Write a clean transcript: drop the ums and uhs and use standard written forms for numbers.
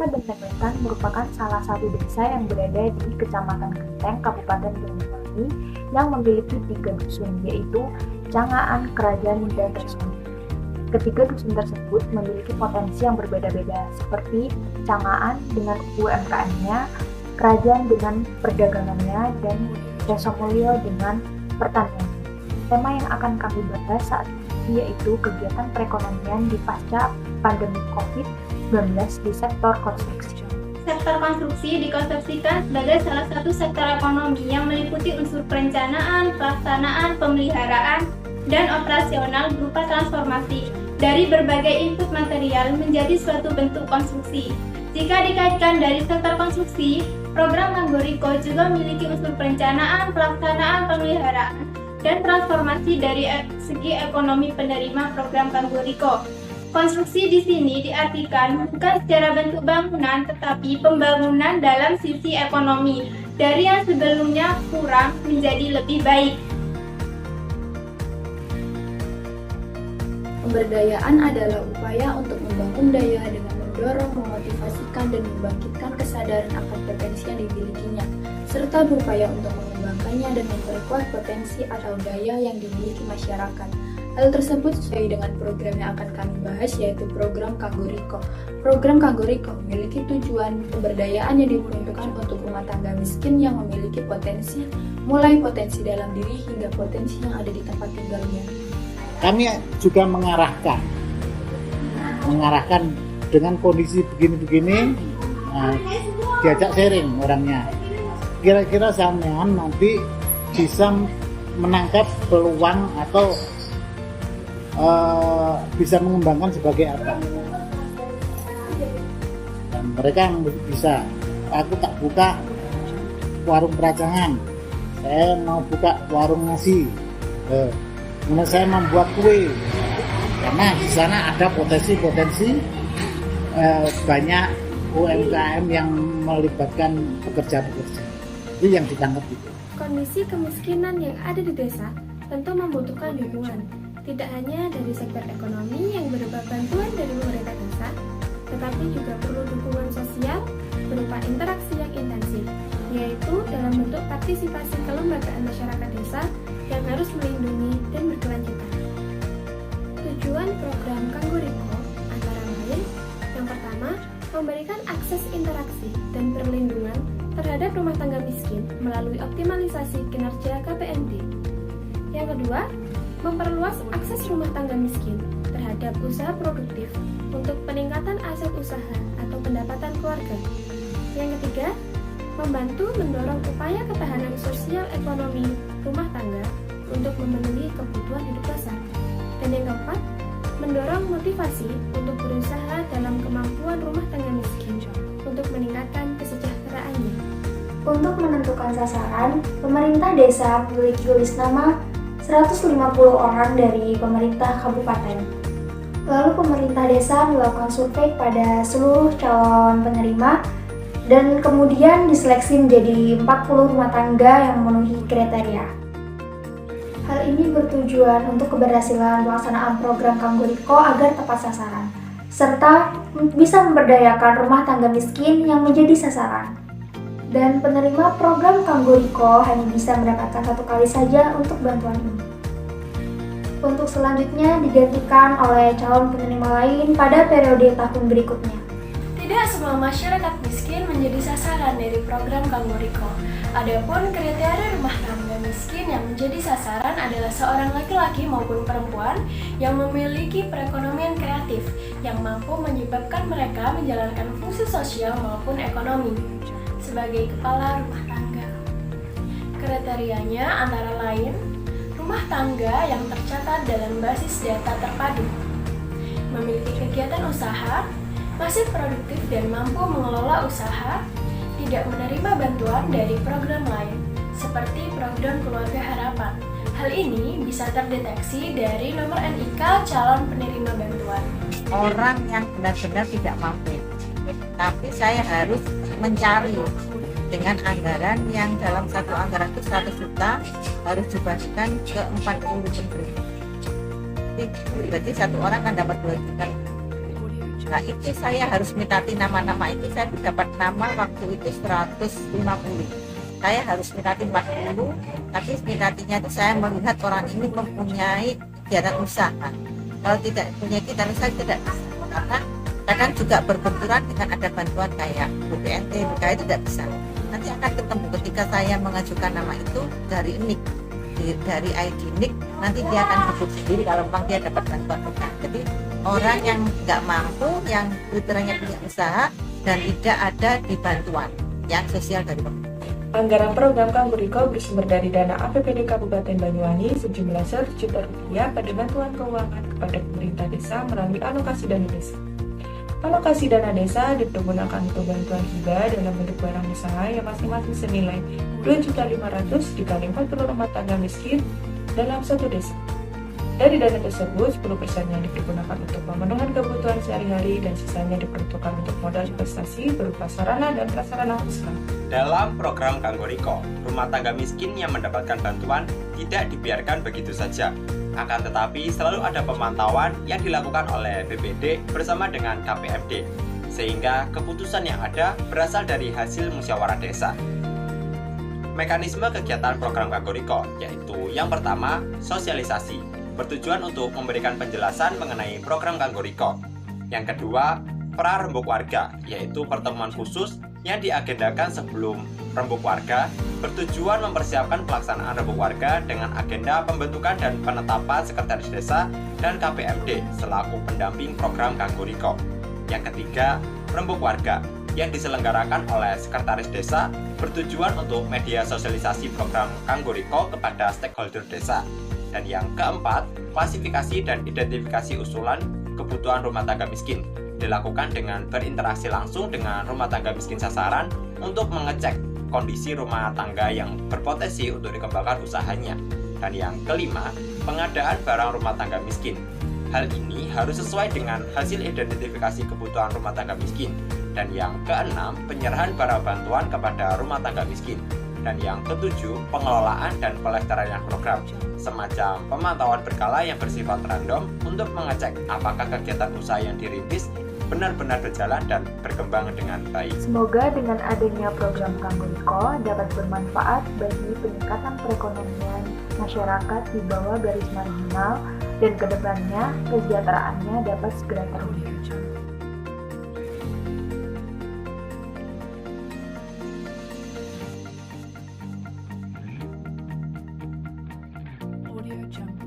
Desa Benteng Wetan merupakan salah satu desa yang berada di Kecamatan Genteng, Kabupaten Banyuwangi yang memiliki 3 dusun, yaitu Cangaan, Kerajaan, dan Resmi. Ketiga dusun tersebut memiliki potensi yang berbeda-beda, seperti Cangaan dengan UMKM-nya, Kerajaan dengan perdagangannya, dan Desa Mulyo dengan pertanian. Tema yang akan kami bahas saat ini yaitu kegiatan perekonomian di pasca pandemi COVID-19 di sektor konstruksi. Sektor konstruksi dikonsepsikan sebagai salah satu sektor ekonomi yang meliputi unsur perencanaan, pelaksanaan, pemeliharaan, dan operasional berupa transformasi dari berbagai input material menjadi suatu bentuk konstruksi. Jika dikaitkan dari sektor konstruksi, program Kanggoriko juga memiliki unsur perencanaan, pelaksanaan, pemeliharaan, dan transformasi dari segi ekonomi penerima program Kanggoriko. Konstruksi di sini diartikan bukan secara bentuk bangunan, tetapi pembangunan dalam sisi ekonomi, dari yang sebelumnya kurang menjadi lebih baik. Pemberdayaan adalah upaya untuk membangun daya dengan mendorong, memotivasikan, dan membangkitkan kesadaran akan potensi yang dimilikinya, serta berupaya untuk mengembangkannya dan memperkuat potensi atau daya yang dimiliki masyarakat. Hal tersebut sesuai dengan program yang akan kami bahas, yaitu program Kanggoriko. Program Kanggoriko memiliki tujuan pemberdayaan yang diperuntukkan untuk rumah tangga miskin yang memiliki potensi, mulai potensi dalam diri hingga potensi yang ada di tempat tinggalnya. Kami juga mengarahkan dengan kondisi begini-begini, diajak sharing orangnya. Kira-kira sampean nanti bisa menangkap peluang atau bisa mengembangkan sebagai apa? Dan mereka bisa, aku tak buka warung peracangan, saya mau buka warung nasi. Kemudian saya membuat kue, karena di sana ada potensi banyak UMKM yang melibatkan pekerja-pekerja. Itu yang ditangkap itu. Kondisi kemiskinan yang ada di desa tentu membutuhkan dukungan, tidak hanya dari sektor ekonomi yang berupa bantuan dari pemerintah desa, tetapi juga perlu dukungan sosial berupa interaksi yang intensif, yaitu dalam bentuk partisipasi kelembagaan masyarakat desa yang harus melindungi dan berkelanjutan. Tujuan program Kanggoriko antara lain, yang pertama, memberikan akses interaksi dan perlindungan terhadap rumah tangga miskin melalui optimalisasi kinerja KPMD. Yang kedua, memperluas akses rumah tangga miskin terhadap usaha produktif untuk peningkatan aset usaha atau pendapatan keluarga. Yang ketiga, membantu mendorong upaya ketahanan sosial ekonomi rumah tangga untuk memenuhi kebutuhan hidup dasar. Dan yang keempat, mendorong motivasi untuk berusaha dalam kemampuan rumah tangga miskin untuk meningkatkan kesejahteraannya. Untuk menentukan sasaran, pemerintah desa memiliki list nama 150 orang dari pemerintah kabupaten. Lalu pemerintah desa melakukan survei pada seluruh calon penerima dan kemudian diseleksi menjadi 40 rumah tangga yang memenuhi kriteria. Hal ini bertujuan untuk keberhasilan pelaksanaan program Kanggoriko agar tepat sasaran, serta bisa memberdayakan rumah tangga miskin yang menjadi sasaran. Dan penerima program Kanggoriko hanya bisa mendapatkan 1 kali saja untuk bantuan ini. Untuk selanjutnya digantikan oleh calon penerima lain pada periode tahun berikutnya. Tidak semua masyarakat miskin menjadi sasaran dari program Kanggoriko. Adapun kriteria rumah tangga miskin yang menjadi sasaran adalah seorang laki-laki maupun perempuan yang memiliki perekonomian kreatif yang mampu menyebabkan mereka menjalankan fungsi sosial maupun ekonomi sebagai kepala rumah tangga. Kriterianya antara lain rumah tangga yang tercatat dalam basis data terpadu, memiliki kegiatan usaha, masih produktif dan mampu mengelola usaha, tidak menerima bantuan dari program lain, seperti program Keluarga Harapan. Hal ini bisa terdeteksi dari nomor NIK calon penerima bantuan. Orang yang benar-benar tidak mampu, tapi saya harus mencari dengan anggaran yang dalam satu anggaran itu 100 juta harus dibagikan ke 40 menteri. Berarti satu orang kan dapat 2 juta. Nah itu saya harus minati nama-nama itu, saya dapat nama waktu itu 150. Saya harus minati 40, tapi minatinya itu saya melihat orang ini mempunyai kegiatan usaha. Kalau tidak punya kegiatan usaha tidak bisa, karena kadang juga berbenturan dengan ada bantuan kayak BPNT, BKI tidak bisa. Nanti akan ketemu ketika saya mengajukan nama itu dari NIK, dari ID NIK, nanti dia akan sebut sendiri kalau memang dia dapat bantuan BKI. Jadi orang yang nggak mampu, yang kriterianya punya usaha dan tidak ada di bantuan yang sosial dari pemerintah. Anggaran program Kangguriko bersumber dari dana APBD Kabupaten Banyuwangi sejumlah Rp1 juta pada bantuan keuangan kepada pemerintah desa melalui alokasi dana desa. Alokasi dana desa digunakan untuk bantuan hibah dalam bentuk barang usaha yang masing-masing senilai Rp2.500.000 dikali 40 rumah tangga miskin dalam satu desa. Dari dana tersebut, 10%-nya digunakan untuk pemenuhan kebutuhan sehari-hari dan sisanya diperuntukkan untuk modal investasi berupa sarana dan prasarana usaha. Dalam program Kangguriko, rumah tangga miskin yang mendapatkan bantuan tidak dibiarkan begitu saja. Akan tetapi selalu ada pemantauan yang dilakukan oleh BPD bersama dengan KPMD, sehingga keputusan yang ada berasal dari hasil musyawarah desa. Mekanisme kegiatan program Kangguriko yaitu yang pertama, sosialisasi, bertujuan untuk memberikan penjelasan mengenai program Kangguriko. Yang kedua, prarembuk warga, yaitu pertemuan khusus yang diagendakan sebelum rembuk warga, bertujuan mempersiapkan pelaksanaan rembuk warga dengan agenda pembentukan dan penetapan sekretaris desa dan KPMD selaku pendamping program Kangguriko. Yang ketiga, rembuk warga yang diselenggarakan oleh sekretaris desa, bertujuan untuk media sosialisasi program Kangguriko kepada stakeholder desa. Dan yang keempat, klasifikasi dan identifikasi usulan kebutuhan rumah tangga miskin dilakukan dengan berinteraksi langsung dengan rumah tangga miskin sasaran untuk mengecek kondisi rumah tangga yang berpotensi untuk dikembangkan usahanya. Dan yang kelima, pengadaan barang rumah tangga miskin. Hal ini harus sesuai dengan hasil identifikasi kebutuhan rumah tangga miskin. Dan yang keenam, penyerahan barang bantuan kepada rumah tangga miskin. Dan yang ketujuh, pengelolaan dan pelestarian program, semacam pemantauan berkala yang bersifat random untuk mengecek apakah kegiatan usaha yang dirintis benar-benar berjalan dan berkembang dengan baik. Semoga dengan adanya program Kangguriko dapat bermanfaat bagi peningkatan perekonomian masyarakat di bawah garis marginal dan kedepannya kesejahteraannya dapat segera terwujud. Audio Jungle.